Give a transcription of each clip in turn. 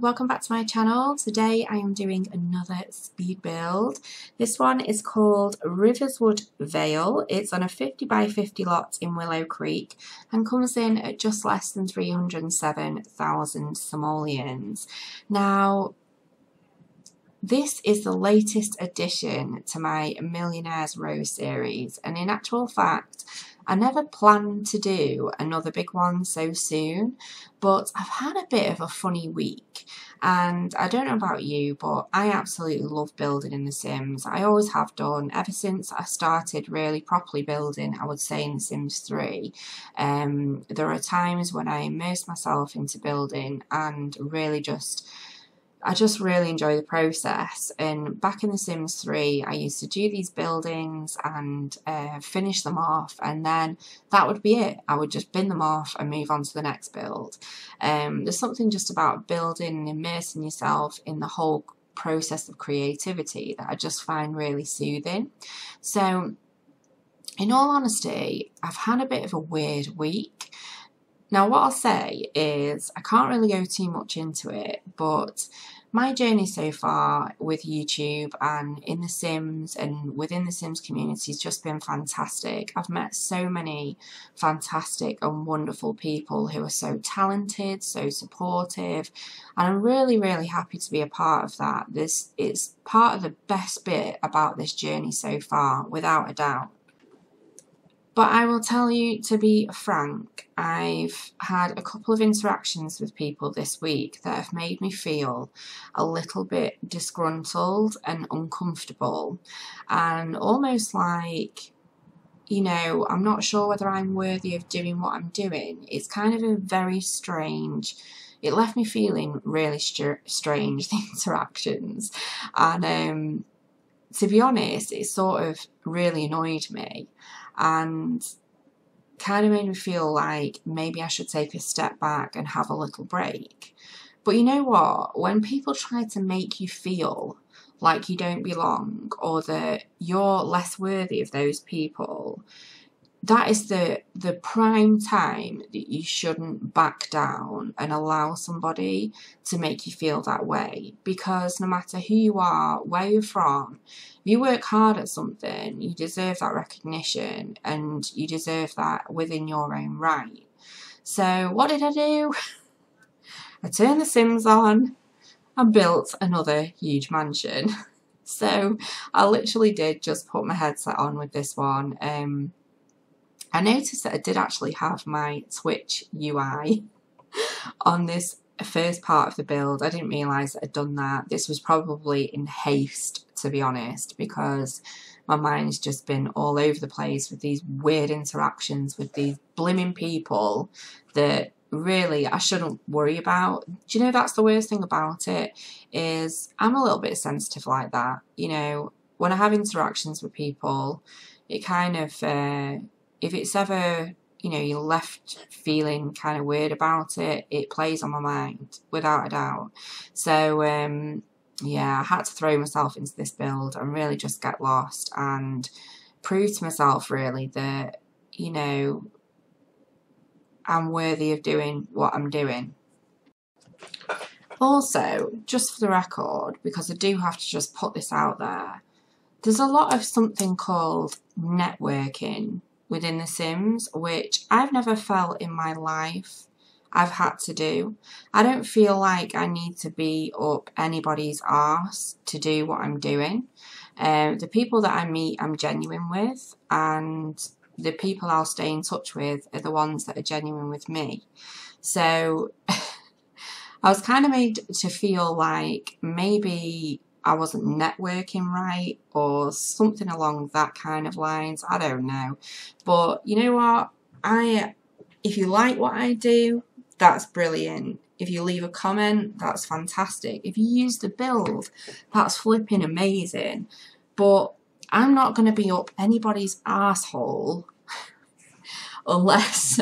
welcome back to my channel. Today I am doing another speed build. This one is called Riverswood Vale. It's on a 50 by 50 lot in Willow Creek and comes in at just less than 307,000 simoleons. Now, this is the latest addition to my Millionaire's Row series, and in actual fact I never planned to do another big one so soon, but I've had a bit of a funny week, and I don't know about you, but I absolutely love building in The Sims. I always have done ever since I started really properly building, I would say, in The Sims 3. There are times when I immerse myself into building and I just really enjoy the process. And back in The Sims 3, I used to do these buildings and finish them off, and then that would be it. I would just bin them off and move on to the next build. There's something just about building and immersing yourself in the whole process of creativity that I just find really soothing. So, in all honesty, I've had a bit of a weird week. Now, what I'll say is I can't really go too much into it, but my journey so far with YouTube and in The Sims and within The Sims community has just been fantastic. I've met so many fantastic and wonderful people who are so talented, so supportive, and I'm really, really happy to be a part of that. This is part of the best bit about this journey so far, without a doubt. But I will tell you, to be frank, I've had a couple of interactions with people this week that have made me feel a little bit disgruntled and uncomfortable, and almost like, you know, I'm not sure whether I'm worthy of doing what I'm doing. It's kind of a very strange, it left me feeling really strange, the interactions, and to be honest, it sort of really annoyed me and kind of made me feel like maybe I should take a step back and have a little break. But you know what? When people try to make you feel like you don't belong or that you're less worthy of those people, that is the prime time that you shouldn't back down and allow somebody to make you feel that way. Because no matter who you are, where you're from, if you work hard at something, you deserve that recognition and you deserve that within your own right. So what did I do? I turned The Sims on and built another huge mansion. So I literally did just put my headset on with this one. I noticed that I did actually have my Twitch UI on this first part of the build. I didn't realise that I'd done that. This was probably in haste, to be honest, because my mind's just been all over the place with these weird interactions with these blimmin' people that really I shouldn't worry about. Do you know, that's the worst thing about it, is I'm a little bit sensitive like that. You know, when I have interactions with people, it kind of... if it's ever, you know, you're left feeling kind of weird about it, it plays on my mind, without a doubt. So, yeah, I had to throw myself into this build and really just get lost and prove to myself, really, that, you know, I'm worthy of doing what I'm doing. Also, just for the record, because I do have to just put this out there, there's a lot of something called networking within The Sims, which I've never felt in my life I've had to do. I don't feel like I need to be up anybody's arse to do what I'm doing. The people that I meet, I'm genuine with, and the people I'll stay in touch with are the ones that are genuine with me. So I was kind of made to feel like maybe I wasn't networking right or something along that kind of lines. I don't know. But you know what? If you like what I do, that's brilliant. If you leave a comment, that's fantastic. If you use the build, that's flipping amazing. But I'm not going to be up anybody's asshole unless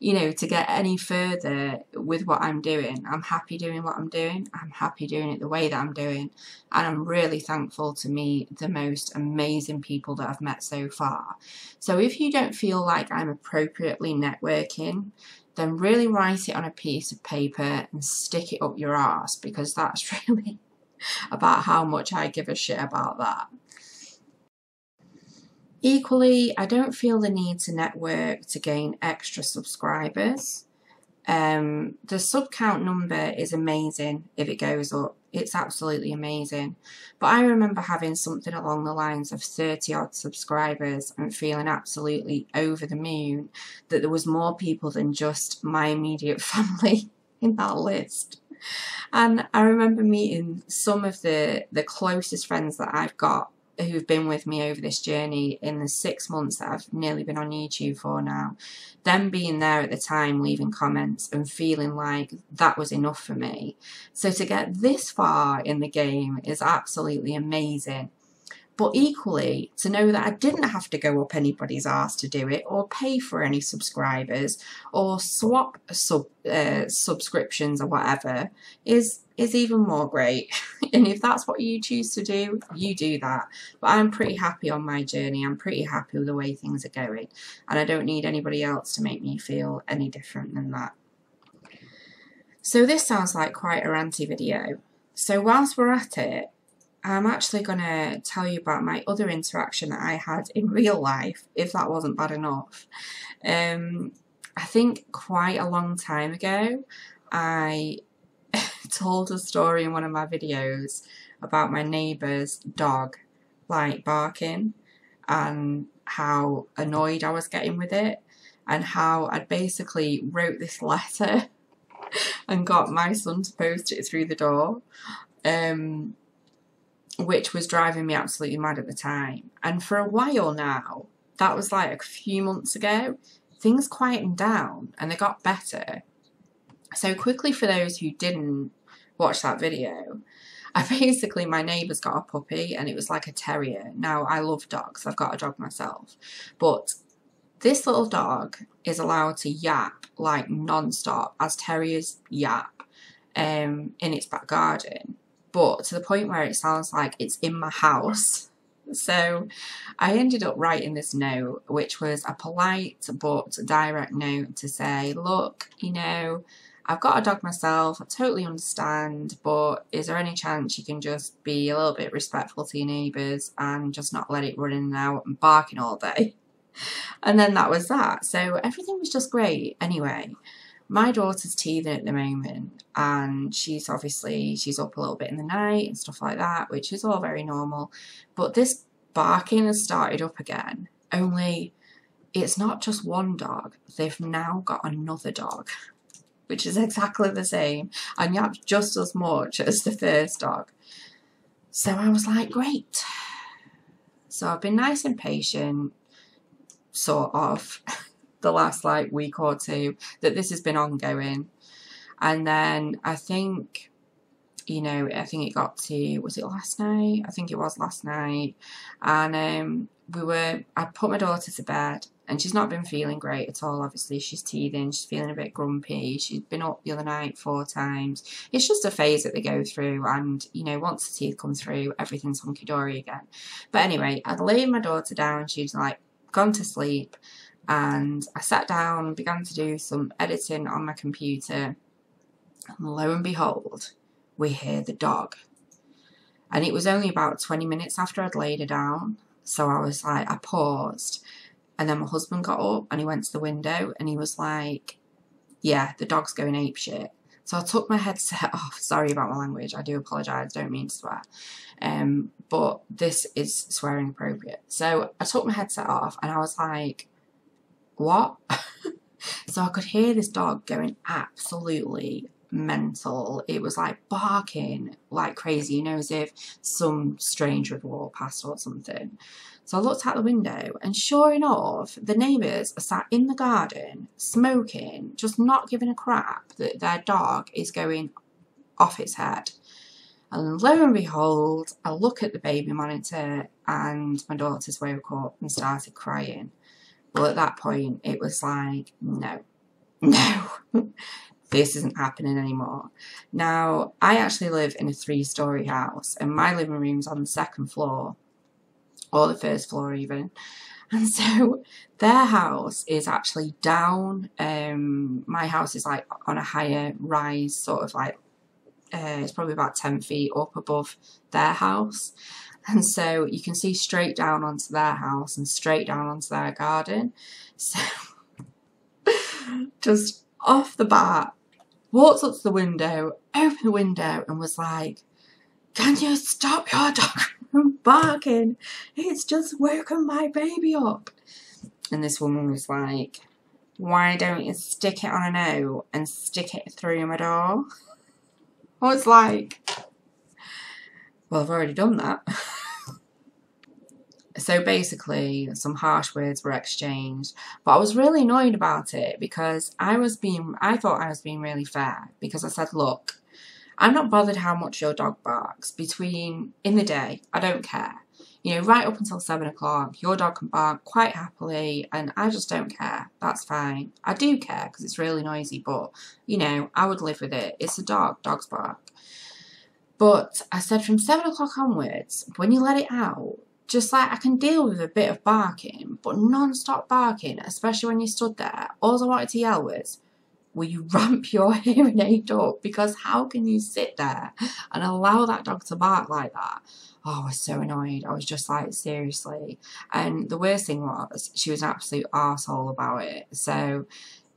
you know, to get any further with what I'm doing. I'm happy doing what I'm doing. I'm happy doing it the way that I'm doing. And I'm really thankful to meet the most amazing people that I've met so far. So if you don't feel like I'm appropriately networking, then really write it on a piece of paper and stick it up your arse, because that's really about how much I give a shit about that. Equally, I don't feel the need to network to gain extra subscribers. The sub count number is amazing if it goes up. It's absolutely amazing. But I remember having something along the lines of 30 odd subscribers and feeling absolutely over the moon that there was more people than just my immediate family in that list. And I remember meeting some of the closest friends that I've got who've been with me over this journey in the 6 months that I've nearly been on YouTube for now, them being there at the time, leaving comments and feeling like that was enough for me. So to get this far in the game is absolutely amazing. But equally, to know that I didn't have to go up anybody's arse to do it, or pay for any subscribers, or swap subscriptions or whatever, is even more great. And if that's what you choose to do, you do that. But I'm pretty happy on my journey. I'm pretty happy with the way things are going. And I don't need anybody else to make me feel any different than that. So this sounds like quite a ranty video. So whilst we're at it, I'm actually going to tell you about my other interaction that I had in real life, if that wasn't bad enough. I think quite a long time ago, I told a story in one of my videos about my neighbour's dog, like, barking, and how annoyed I was getting with it, and how I'd basically wrote this letter and got my son to post it through the door. Which was driving me absolutely mad at the time. And for a while now, that was like a few months ago, things quietened down and they got better. So quickly, for those who didn't watch that video, my neighbour's got a puppy and it was like a terrier. Now, I love dogs, I've got a dog myself, but this little dog is allowed to yap like non-stop, as terriers yap, in its back garden. But to the point where it sounds like it's in my house. So I ended up writing this note, which was a polite but direct note to say, look, you know, I've got a dog myself, I totally understand, but is there any chance you can just be a little bit respectful to your neighbours and just not let it run in and out and barking all day? And then that was that. So everything was just great. Anyway, my daughter's teething at the moment, and she's up a little bit in the night and stuff like that, which is all very normal. But this barking has started up again, only it's not just one dog. They've now got another dog, which is exactly the same and yaps just as much as the first dog. So I was like, great. So I've been nice and patient, sort of, the last like week or two that this has been ongoing. And then I think, you know, I think it got to, was it last night? I think it was last night. And I put my daughter to bed, and she's not been feeling great at all. Obviously, she's teething, she's feeling a bit grumpy. She's been up the other night 4 times. It's just a phase that they go through, and, you know, once the teeth come through, everything's hunky-dory again. But anyway, I'd laid my daughter down, she's like gone to sleep, and I sat down and began to do some editing on my computer, and lo and behold, we hear the dog. And it was only about 20 minutes after I'd laid her down, so I was like, I paused, and then my husband got up and he went to the window and he was like, yeah, the dog's going apeshit. So I took my headset off. Sorry about my language, I do apologise, don't mean to swear. But this is swearing appropriate. So I took my headset off and I was like, what? So I could hear this dog going absolutely mental. It was like barking like crazy, you know, as if some stranger had walked past or something. So I looked out the window, and sure enough, the neighbours are sat in the garden smoking, just not giving a crap that their dog is going off its head. And lo and behold, I look at the baby monitor and my daughter's woke up and started crying. Well, at that point, it was like, no, no, this isn't happening anymore. Now, I actually live in a 3-story house, and my living room's on the 2nd floor, or the 1st floor even. And so their house is actually down. My house is like on a higher rise, sort of like, it's probably about 10 feet up above their house. And so you can see straight down onto their house and straight down onto their garden. So just off the bat, walked up to the window, opened the window and was like, "Can you stop your dog from barking? It's just woken my baby up." And this woman was like, "Why don't you stick it on a note and stick it through my door?" I was like, well, I've already done that. So basically, some harsh words were exchanged, but I was really annoyed about it because I thought I was being really fair, because I said, "Look, I'm not bothered how much your dog barks in the day. I don't care. You know, right up until 7 o'clock, your dog can bark quite happily, and I just don't care. That's fine. I do care because it's really noisy, but, you know, I would live with it. It's a dog. Dogs bark." But I said from 7 o'clock onwards, when you let it out, just like, I can deal with a bit of barking, but non-stop barking, especially when you stood there, all I wanted to yell was, "Will you ramp your hearing aid up? Because how can you sit there and allow that dog to bark like that?" Oh, I was so annoyed. I was just like, seriously. And the worst thing was, she was an absolute arsehole about it. So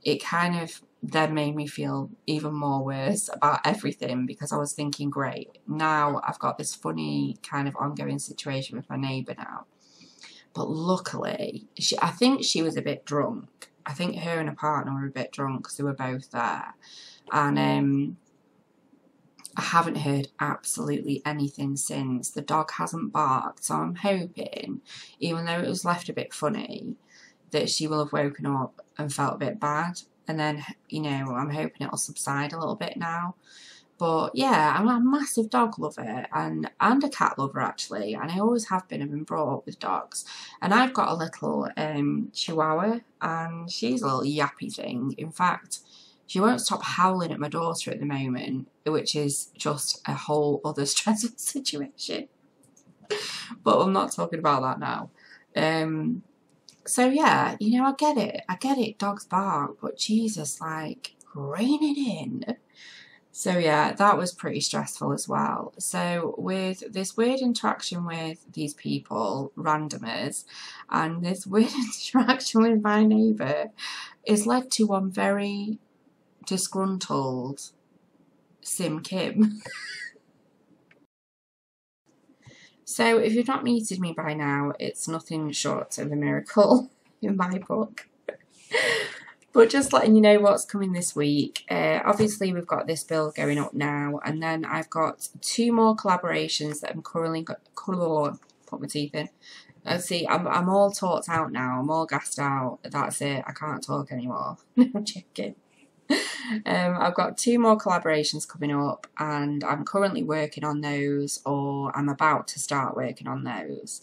it kind of then made me feel even more worse about everything, because I was thinking, great, now I've got this funny kind of ongoing situation with my neighbour now. But luckily, I think she was a bit drunk. I think her and her partner were a bit drunk because they were both there. And I haven't heard absolutely anything since. The dog hasn't barked, so I'm hoping, even though it was left a bit funny, that she will have woken up and felt a bit bad. And then, you know, I'm hoping it'll subside a little bit now. But yeah, I'm a massive dog lover and a cat lover actually, and I always have been. I've been brought up with dogs, and I've got a little Chihuahua, and she's a little yappy thing. In fact, she won't stop howling at my daughter at the moment, which is just a whole other stressful situation. But I'm not talking about that now. So yeah, you know, I get it, dogs bark, but Jesus, like, rein it in. So yeah, that was pretty stressful as well. So with this weird interaction with these people, randomers, and this weird interaction with my neighbour, is led to one very disgruntled Sim Kim. So if you've not muted me by now, it's nothing short of a miracle in my book. But just letting you know what's coming this week. Obviously, we've got this build going up now, and then I've got 2 more collaborations that I'm currently put my teeth in. Let's see, I'm all talked out now. I'm all gassed out. That's it. I can't talk anymore. I'm joking. I've got 2 more collaborations coming up, and I'm currently working on those, or I'm about to start working on those.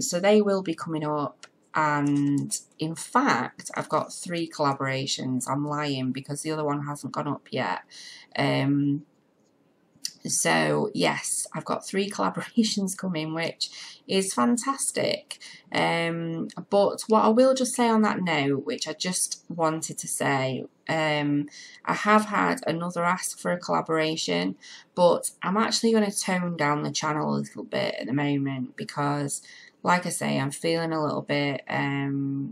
So they will be coming up. And in fact, I've got 3 collaborations. I'm lying because the other one hasn't gone up yet. So yes, I've got 3 collaborations coming, which is fantastic. But what I will just say on that note, which I just wanted to say, I have had another ask for a collaboration, but I'm actually going to tone down the channel a little bit at the moment because, like I say, I'm feeling a little bit,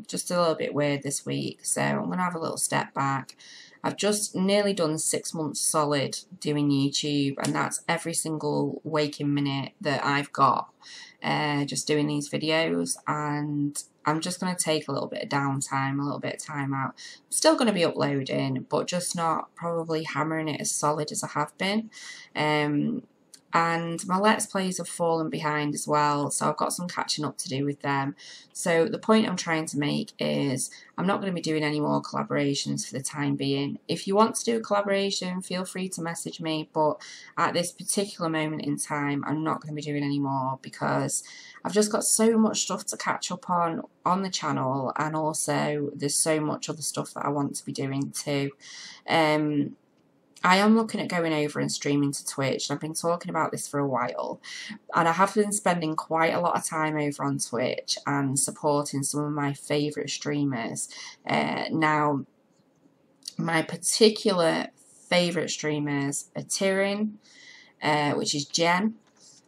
just a little bit weird this week. So I'm going to have a little step back. I've just nearly done 6 months solid doing YouTube, and that's every single waking minute that I've got, just doing these videos. And I'm just going to take a little bit of downtime, a little bit of time out. I'm still going to be uploading, but just not probably hammering it as solid as I have been. and my Let's Plays have fallen behind as well, so I've got some catching up to do with them. So the point I'm trying to make is I'm not going to be doing any more collaborations for the time being. If you want to do a collaboration, feel free to message me, but at this particular moment in time, I'm not going to be doing any more because I've just got so much stuff to catch up on the channel, and also there's so much other stuff that I want to be doing too. I am looking at going over and streaming to Twitch. I've been talking about this for a while, and I have been spending quite a lot of time over on Twitch and supporting some of my favourite streamers. Now, my particular favourite streamers are Tyrion, which is Jen,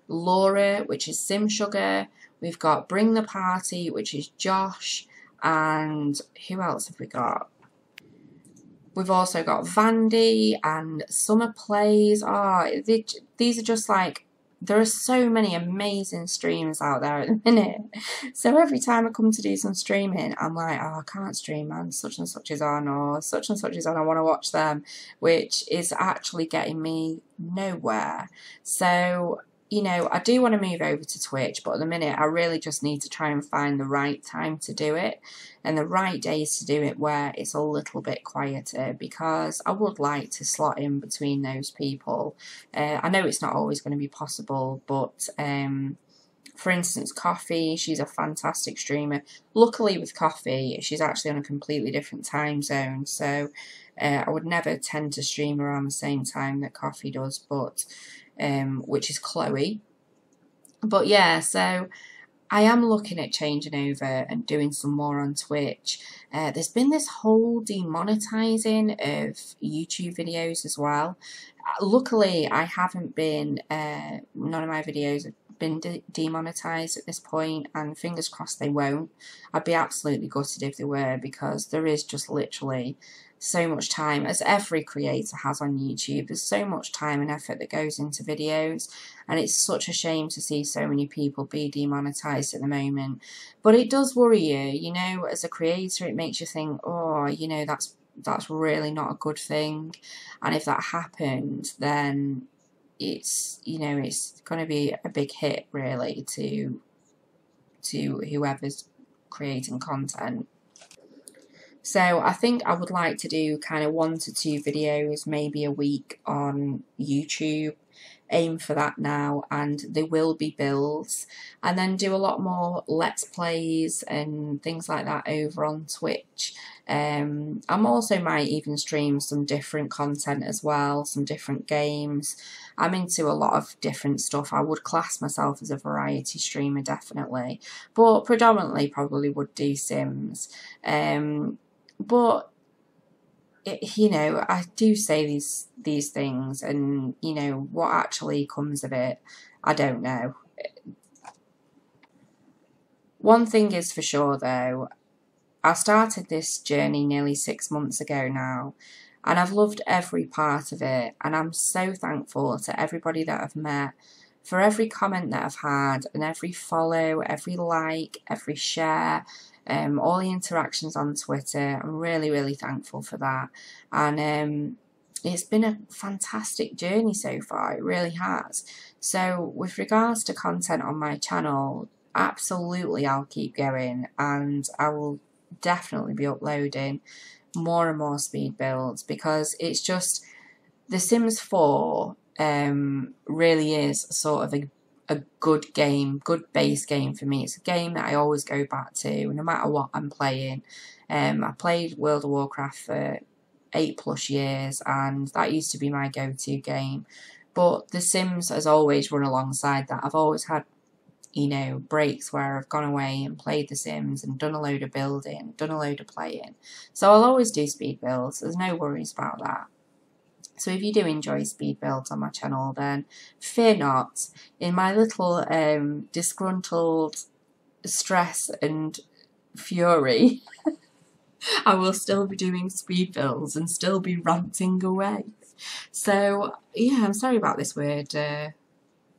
Laura, which is SimSugar, we've got Bring the Party, which is Josh, and who else have we got? We've also got Vandy and Summer Plays. These are just like, there are so many amazing streamers out there at the minute. So every time I come to do some streaming, I'm like, oh, I can't stream, man. Such and such is on, or such and such is on. I want to watch them, which is actually getting me nowhere. So, you know, I do want to move over to Twitch, but at the minute I really just need to try and find the right time to do it and the right days to do it where it's a little bit quieter, because I would like to slot in between those people. I know it's not always going to be possible, but for instance, Coffee, she's a fantastic streamer. Luckily with Coffee, she's actually on a completely different time zone, so I would never tend to stream around the same time that Coffee does, but which is Chloe. But yeah, so I am looking at changing over and doing some more on Twitch. There's been this whole demonetizing of YouTube videos as well. Luckily, I haven't been, none of my videos have been demonetized at this point, and fingers crossed they won't. I'd be absolutely gutted if they were, because there is just literally so much time, as every creator has on YouTube, there's so much time and effort that goes into videos, and it's such a shame to see so many people be demonetized at the moment. But it does worry you, you know, as a creator. It makes you think, oh, you know, that's really not a good thing, and if that happened, then it's, you know, it's going to be a big hit really to whoever's creating content. So I think I would like to do kind of 1 to 2 videos, maybe a week on YouTube. Aim for that now, and there will be builds, and then do a lot more Let's Plays and things like that over on Twitch. I'm also might even stream some different content as well, some different games. I'm into a lot of different stuff. I would class myself as a variety streamer, definitely, but predominantly probably would do Sims. But you know, I do say these things, and you know what actually comes of it, I don't know. One thing is for sure though, I started this journey nearly 6 months ago now, and I've loved every part of it, and I'm so thankful to everybody that I've met, for every comment that I've had, and every follow, every like, every share, all the interactions on Twitter. I'm really, really thankful for that. And it's been a fantastic journey so far, it really has. So with regards to content on my channel, absolutely I'll keep going, and I will definitely be uploading more and more speed builds, because it's just, The Sims 4 really is sort of a good game, good base game for me. It's a game that I always go back to no matter what I'm playing. I played World of Warcraft for 8+ years, and that used to be my go-to game. But The Sims has always run alongside that. I've always had, you know, breaks where I've gone away and played The Sims and done a load of building, done a load of playing. So I'll always do speed builds. There's no worries about that. So if you do enjoy speed builds on my channel, then fear not. In my little disgruntled stress and fury, I will still be doing speed builds and still be ranting away. So yeah, I'm sorry about this weird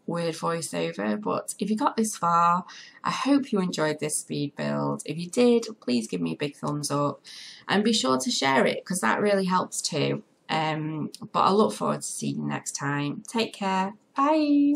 voiceover, but if you got this far, I hope you enjoyed this speed build. If you did, please give me a big thumbs up, and be sure to share it, because that really helps too. But I look forward to seeing you next time. Take care. Bye.